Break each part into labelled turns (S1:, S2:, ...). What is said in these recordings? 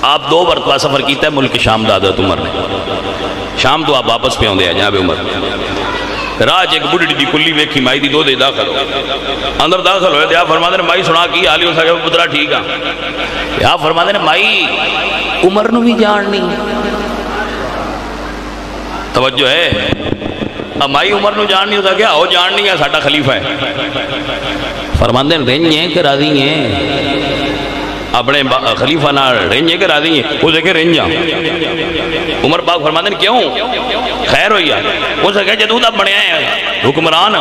S1: آپ 2 مرتبہ سفر کیتا ہے ملک شام دا حضرت عمر نے. شام تو آپ واپس پہ ہوندے ہیں جناب عمر. راج ایک بڑھڑی دی کلی ویکھی مائی دی 2 دے داخل ہو اندر داخل ہوئے. آپ فرماتے ہیں مائی سنا کی حالی ہو سکے پترا ٹھیک ہے. آپ فرماتے ہیں مائی عمر نو بھی جان نہیں. توجہ ہے. اب مائی عمر نو جان نہیں ہوتا کیا ہو جان نہیں ہے ساڈا خلیفہ ہے. فرماتے ہیں رنج ہیں کہ راضی ہیں اپنے خلیفہ نہ رنج ہیں کہ راضی ہیں. وہ دیکھے رنج ہیں. عمر پاک فرماتے ہیں کیوں خیر ہوئی ہے. وہ سکے جدو دا بنیا ہے حکمران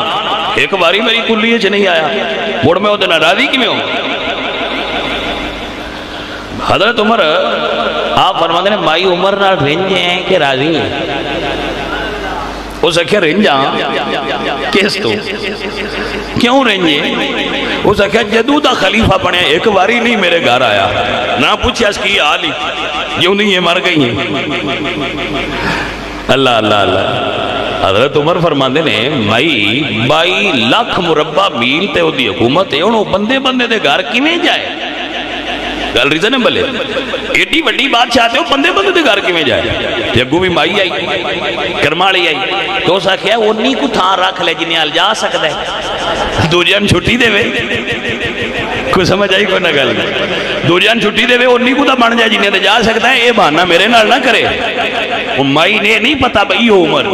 S1: ایک باری میری کلیے چ نہیں آیا مڑ میں ہوتے ناراضی کی میں ہوں. حضرت عمر آپ فرماتے ہیں مائی عمر نہ رنج ہیں کہ راضی ہیں. اس اکھے رنجا کس تو کیوں رنجے. اس اکھے جدو دا خلیفہ بنے ایک باری نہیں میرے گھر آیا نہ پوچھا اس کی حال ہی یوں نہیں یہ مر گئی ہیں. اللہ اللہ اللہ. حضرت عمر فرماندے نے مائی 22 لاکھ مربع میل تے دی حکومت ہے انہوں بندے بندے دے گھر کیویں جائے. گل ریزنیبل ہے. ایڈی وڈی بات چاہتے ہو بندے بندے دے گھر کیویں جائے. جگو بھی مائی آئی کرمالی آئی تو اس آخیا انہی کو تھان رکھ لے جنہیں آل جا سکتا ہے. دو جان چھٹی دے وے کوئی سمجھ آئی کوئی نہ گل. دو جان چھٹی دے وے انہی کو تا بن جائے جنہیں جا سکتا ہے. اے بہانہ میرے نال نہ کرے. وہ مائی نے نہیں پتا بھئی ہو عمر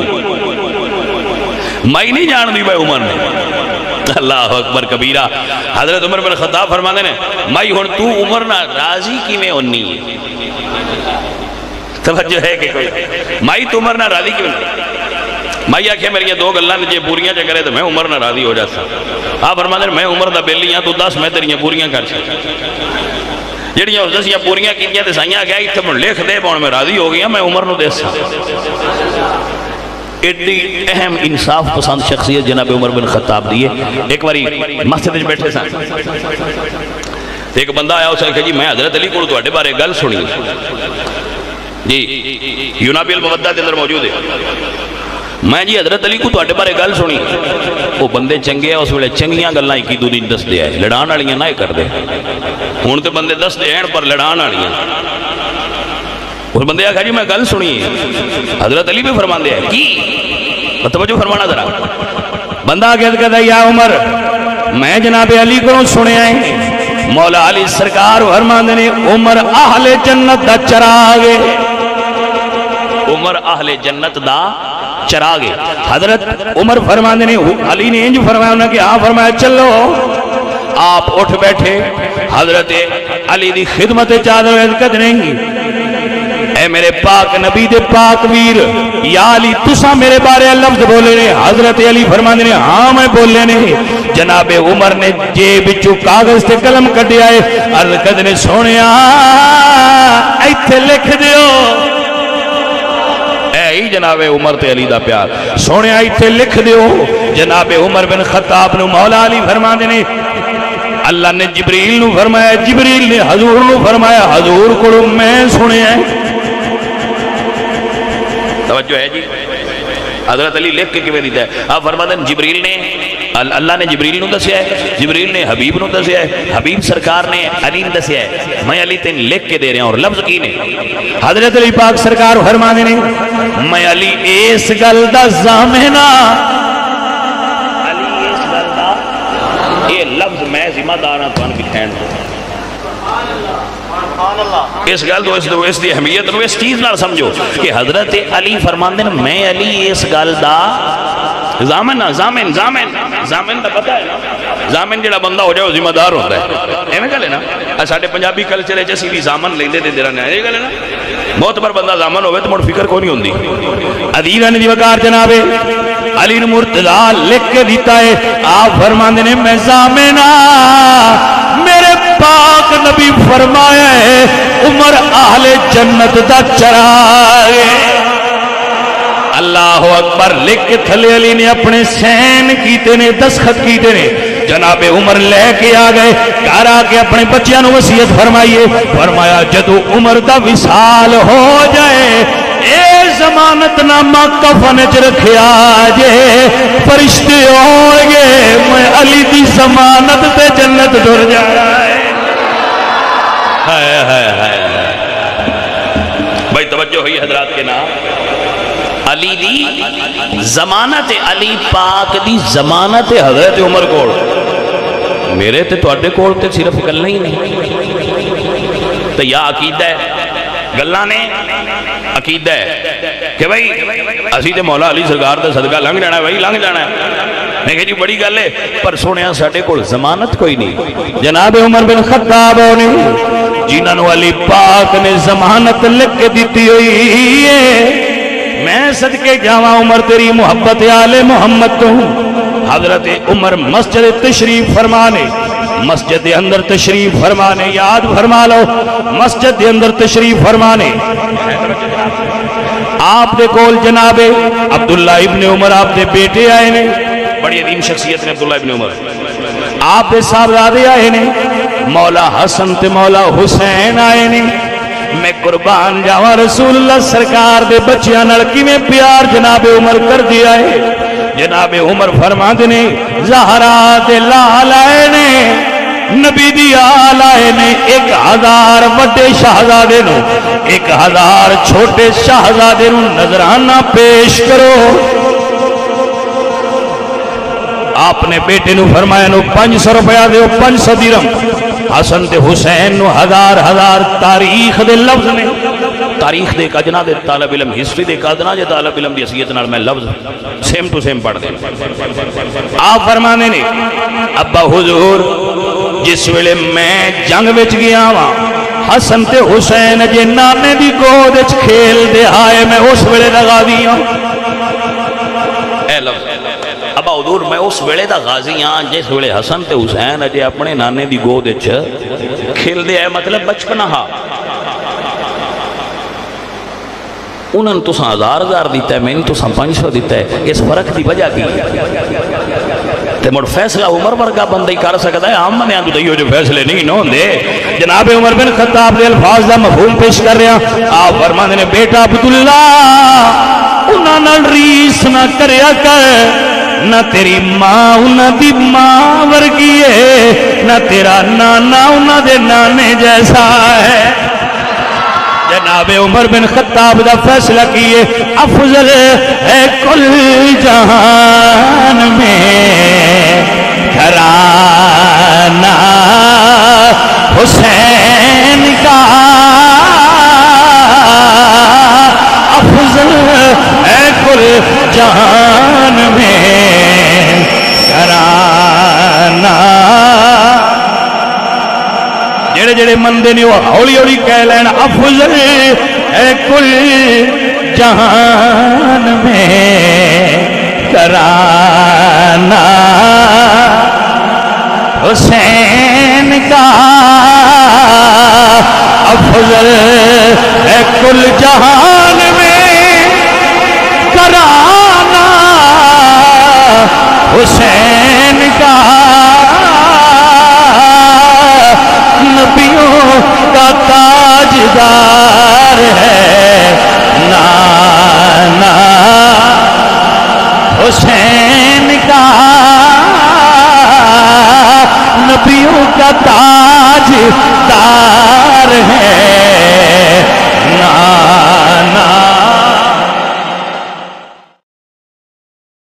S1: مائی نہیں جان دی بھئی عمر نے. اللہ اکبر کبیرہ. حضرت عمر بن خطاب فرمانے نے مائی ہون تو عمر نہ راضی کی میں ہونی ہے. توجہ ہے کہ کوئی مائی تو عمر نہ راضی کی میں. مائی آکھے میری 2 گلاں جے پوریاں چ کرے تو میں عمر نہ راضی ہو جاتا. آپ فرمانے میں عمر دا بیلی ہاں تو 10 میں تیریاں پوریاں کر سکتا. جڑیاں اس 10 پوریاں کیتیاں تے سائیاں گیا اتنے من لکھ دے بون میں راضی ہو گیا میں عمر نو دے سکتا. ایڈی اہم انصاف پسند شخصیت جناب عمر بن خطاب دیئے. ایک باری مسجد میں بیٹھے سن ایک بندہ آیا اسے کہ جی میں حضرت علی کو تواڈے بارے گل سنی جی یونابی المودہ کے اندر موجود ہے. میں جی حضرت علی کو تواڈے بارے گل سنی. وہ بندے چنگے ہیں اس ویلے چنگیاں گلاں ایک دو دن دس دے آئے لڑان والیاں نہ کر دے. ہن تے بندے دس دے ہیں پر لڑان والیاں. اور بندے آخر جی میں گل سنی حضرت علی بھی فرمان دیا ہے کی توجہ فرمانا ذرا. بندہ کہتا ہے یا عمر میں جناب علی کو سنے آئے مولا علی سرکار فرمان دے عمر اہل جنت دا چراغے. عمر اہل جنت دا چراغے. حضرت عمر فرمان دے علی نے انج فرمایا انہوں نے کہ ہاں فرمایا چلو. آپ اٹھ بیٹھے حضرت علی دی خدمت چادر عزت نہیں. اے میرے پاک نبی دے پاک ویر یا علی تسا میرے بارے لفظ بولے نے. حضرت علی فرمانے نے ہاں میں بولے نے. جناب عمر نے جیب چو کاغذ تے قلم کڈیا ہے عرض کدنے سونیا ایتھے لکھ دیو. اے ہی جناب عمر تے علی دا پیار سونیا ایتھے لکھ دیو. جناب عمر بن خطاب نو مولا علی فرمانے نے اللہ نے جبریل نو فرمایا جبریل نے حضور نو فرمایا حضور کو میں سنے ہیں. توجہ ہے جی. حضرت علی لکھ کے کیویں دیتا ہے. آپ فرماتے ہیں جبریل نے اللہ نے جبریل نو دسیا ہے جبریل نے حبیب نو دسیا ہے حبیب سرکار نے علی نے دسیا ہے میں علی تین لکھ کے دے رہے ہیں. اور لفظ کی نے حضرت علی پاک سرکار فرماتے ہیں میں علی اس گل دا ضامنہ علی اس گل دا یہ لفظ میں ذمہ دار ہاں تھانوں لکھین اس گل تو اس دی اہمیت نو اس چیز نال سمجھو کہ حضرت علی فرماندے ہیں میں علی اس گل دا ضامن دا پتہ ہے نا. ضامن جڑا بندہ ہو جائے وہ ذمہ دار ہوتا ہے. ایویں گل ہے نا. ساڈے پنجابی کلچر وچ اسی بھی ضامن لیندے تے رہنے یہ گل ہے نا. بہت بار بندہ ضامن ہوے تے مڑ فکر کوئی نہیں ہوندی. عدیلن دی وقار جناب علی نے مرتضی لکھ کے دیتا ہے. آپ فرماندے نے میں ضامن میرے پاک نبی فرمایا ہے عمر اہل جنت دا چراغ. اللہ اکبر. لکھ کے تھلے علی نے اپنے سین کیتے نے دستخط کیتے نے. جناب عمر لے کے آ گئے گھر آ کے اپنے بچیاں نو وصیت فرمائیے. فرمایا جدو عمر دا وصال ہو جائے اے ضمانت نامہ کفن وچ رکھیا جے فرشتے ہون گے میں علی دی ضمانت تے جنت ٹر جانا ہے. توجہ ہوئی حضرات کے نام علی دی ضمانت علی پاک دی ضمانت حضرت عمر کول میرے تے تواڈے کول تے صرف گلاں ہی نہیں تے یا عقیدہ ہے گلاں نے عقیدہ ہے کہ بھائی اسی تے مولا علی سرکار دا صدقہ لنگ جانا ہے بھائی لنگ جانا ہے میں کہا جی بڑی گل ہے پر سونیا ساڈے کول ضمانت کوئی نہیں جناب عمر بن خطاب نے جنہاں نو علی پاک نے ضمانت لکھ کے دیتی ہوئی ہے میں صدقے جاواں عمر تیری محبت آل محمد تو حضرت عمر مسجد تشریف فرمانے مسجد دے اندر تشریف فرمانے یاد فرما لو مسجد دے اندر تشریف فرمانے آپ دے کول جناب عبداللہ ابن عمر آپ دے بیٹے آئے نے بڑی عظیم شخصیت نے عبداللہ ابن عمر آپ دے صاحبزادے آئے نے مولا حسن تے مولا حسین آئے نے میں قربان جاواں رسول اللہ سرکار دے بچیاں نڑکی میں پیار جناب عمر کر دیا ہے جناب عمر فرماندے نے زہرا دے لال آئے نے نبی دی آل آئے نے 1000 وڈے شہزادے نو 1000 چھوٹے شہزادے نو نظرانہ پیش کرو آپ نے بیٹے نو فرمایا نو 500 روپیہ دیو 500 درہم حسن تے حسین نو 1000 تاریخ دے لفظ نے تاریخ دے کجنا دے طالب علم ہسٹری دے کجنا جے طالب علم دی حیثیت نال میں لفظ سیم ٹو سیم پڑھ دیں آپ فرمانے نے ابا حضور جس ویلے میں جنگ وچ گیا وا حسن تے حسین جے نانے دی گود وچ کھیل دے آئے میں اس ویلے دا غازی ہوں اے لفظ ابا حضور میں اس ویلے دا غازی ہاں جس ویلے حسن تے حسین جے اپنے نانے دی گود وچ کھیل دے آئے مطلب بچپنا ہا انہوں نے تساں 1000 دیتا ہے میں نے تساں 500 دیتا ہے اس فرق دی وجہ کی تے مڑ فیصلہ عمر ورگا بندہ ہی کر سکتا ہے عام منیاں تو دیو جو فیصلے نہیں نہ ہوندے جناب عمر بن خطاب دے الفاظ دا مفہوم پیش کر رہے ہیں آپ فرماندے نے بیٹا عبداللہ انہاں نال ریس نہ کریا کر نہ تیری ماں انہاں دی ماں ورگی ہے نہ تیرا نانا انہاں دے نانے جیسا ہے جناب عمر بن خطاب دا فیصلہ کیے افضل ہے کل جہان میں گھرانہ حسین کا افضل ہے کل جہان میں گھرانہ جڑے جڑے مندے نے وہ ہولی ہولی کہہ لینا افضل ہے کل جہان میں گھرانہ حسین کا افضل ہے کل جہان میں گھرانہ حسین